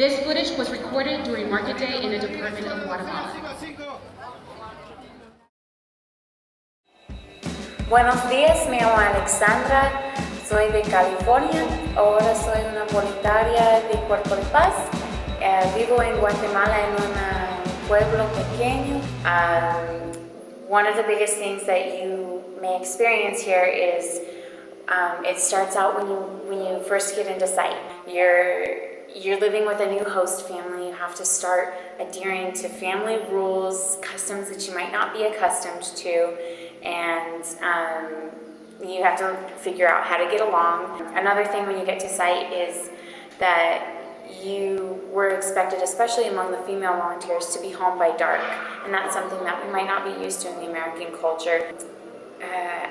This footage was recorded during Market Day in the Department of Guatemala. Buenos días, me llamo Alexandra, soy de California, ahora soy una voluntaria de Cuerpo de Paz. Vivo en Guatemala en un pueblo pequeño. One of the biggest things that you may experience here is it starts out when you first get into sight. You're living with a new host family. You have to start adhering to family rules, customs that you might not be accustomed to, and you have to figure out how to get along. Another thing when you get to site is that you were expected, especially among the female volunteers, to be home by dark, and that's something that we might not be used to in the American culture.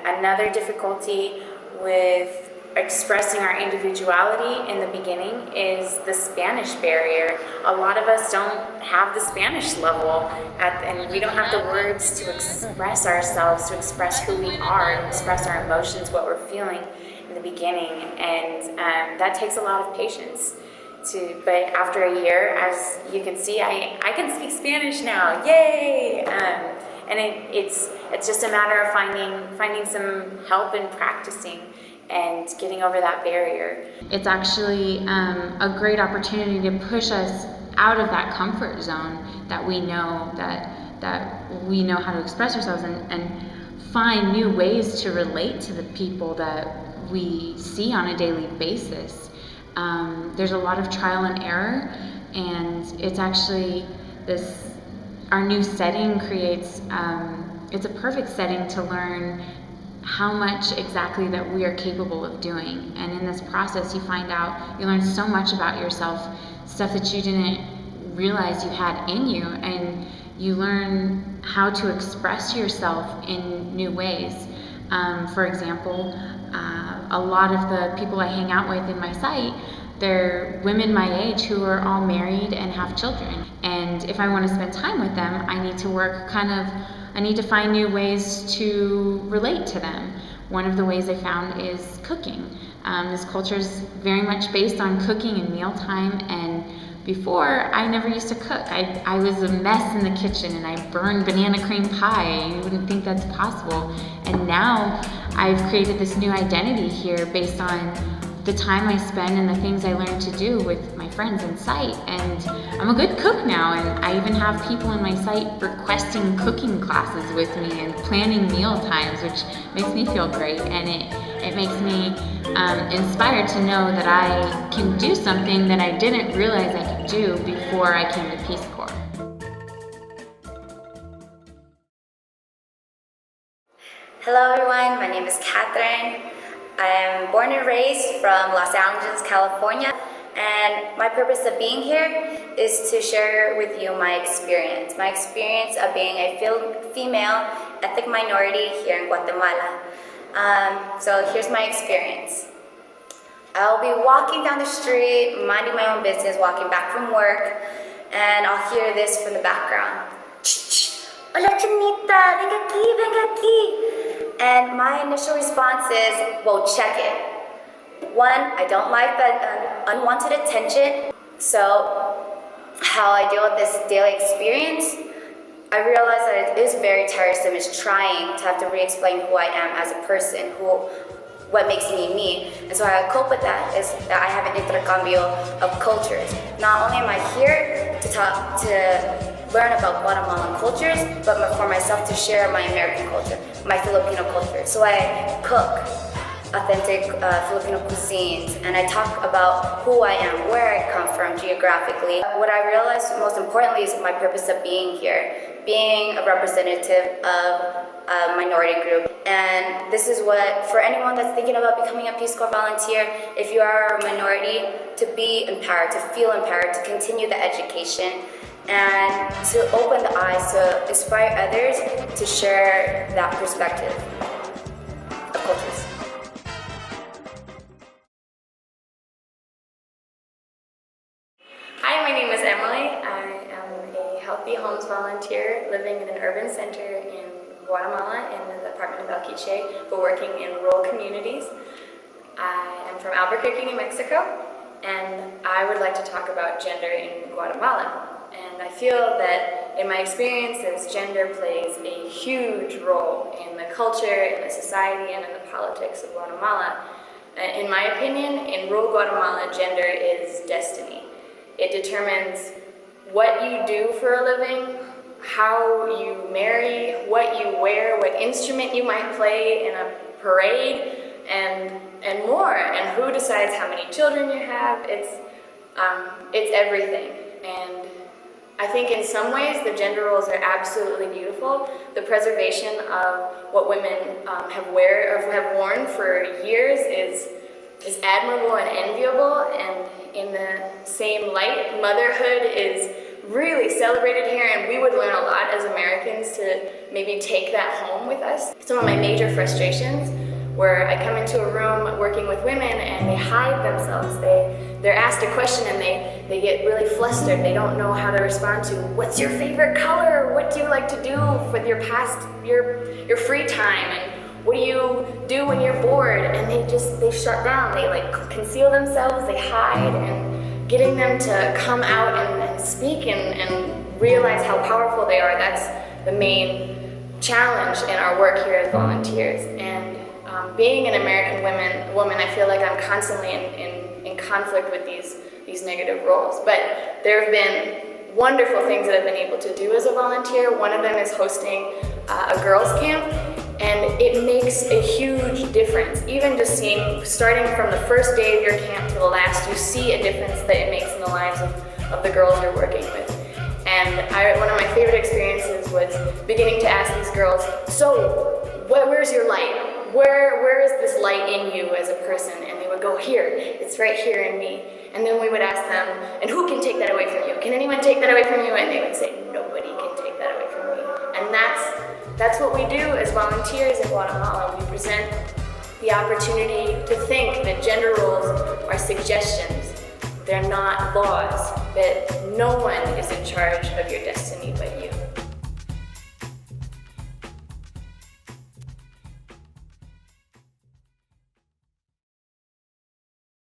Another difficulty with expressing our individuality in the beginning is the Spanish barrier. A lot of us don't have the Spanish level, and we don't have the words to express ourselves, to express who we are, and express our emotions, what we're feeling in the beginning, and that takes a lot of patience. But after a year, as you can see, I can speak Spanish now, yay! And it's just a matter of finding some help in practicing and getting over that barrier. It's actually a great opportunity to push us out of that comfort zone that we know that we know how to express ourselves and find new ways to relate to the people that we see on a daily basis. There's a lot of trial and error, and it's actually our new setting creates it's a perfect setting to learn how much exactly that we are capable of doing. And in this process, you learn so much about yourself, stuff that you didn't realize you had in you, and you learn how to express yourself in new ways. For example, a lot of the people I hang out with in my site, they're women my age who are all married and have children. And if I want to spend time with them, I need to find new ways to relate to them. One of the ways I found is cooking. This culture is very much based on cooking and mealtime, and before, I never used to cook. I was a mess in the kitchen, and I burned banana cream pie. You wouldn't think that's possible. And now I've created this new identity here based on the time I spend and the things I learn to do with my friends in site. And I'm a good cook now, and I even have people in my site requesting cooking classes with me and planning meal times, which makes me feel great, and it makes me inspired to know that I can do something that I didn't realize I could do before I came to Peace Corps. Hello everyone, my name is Catherine. I am born and raised from Los Angeles, California, and my purpose of being here is to share with you my experience of being a female ethnic minority here in Guatemala. So here's my experience. I'll be walking down the street, minding my own business, walking back from work, and I'll hear this from the background. Hola Chinita, venga aquí. And my initial response is, well, check it. One, I don't like that unwanted attention. So how I deal with this daily experience, I realize that it is very tiresome. It's trying to have to re-explain who I am as a person, what makes me me. And so how I cope with that is that I have an intercambio of cultures. Not only am I here to learn about Guatemalan cultures, but for myself to share my American culture, my Filipino culture. So I cook authentic Filipino cuisines, and I talk about who I am, where I come from geographically. What I realized most importantly is my purpose of being here, being a representative of a minority group. And this is what, for anyone that's thinking about becoming a Peace Corps volunteer, if you are a minority, to be empowered, to feel empowered, to continue the education, and to open the eyes, to inspire others to share that perspective of cultures. Hi, my name is Emily. I am a Healthy Homes volunteer living in an urban center in Guatemala in the Department of Alquiche, but working in rural communities. I am from Albuquerque, New Mexico, and I would like to talk about gender in Guatemala. And I feel that in my experiences, gender plays a huge role in the culture, in the society, and in the politics of Guatemala. In my opinion, in rural Guatemala, gender is destiny. It determines what you do for a living, how you marry, what you wear, what instrument you might play in a parade, and more, and who decides how many children you have. It's everything. And I think in some ways the gender roles are absolutely beautiful. The preservation of what women have worn for years is admirable and enviable, and in the same light, motherhood is really celebrated here, and we would learn a lot as Americans to maybe take that home with us. Some of my major frustrations where I come into a room working with women and they hide themselves. They're asked a question and they get really flustered. They don't know how to respond to, what's your favorite color? What do you like to do with your free time? And what do you do when you're bored? And they shut down. They conceal themselves, they hide, and getting them to come out and speak and realize how powerful they are, that's the main challenge in our work here as volunteers. And being an American woman, I feel like I'm constantly in conflict with these negative roles. But there have been wonderful things that I've been able to do as a volunteer. One of them is hosting a girls' camp, and it makes a huge difference. Even just starting from the first day of your camp to the last, you see a difference that it makes in the lives of the girls you're working with. And one of my favorite experiences was beginning to ask these girls, so where's your light? Where is this light in you as a person? And they would go, here, it's right here in me. And then we would ask them, and who can take that away from you? Can anyone take that away from you? And they would say, nobody can take that away from me. And that's what we do as volunteers in Guatemala. We present the opportunity to think that gender roles are suggestions. They're not laws, that no one is in charge of your destiny but you.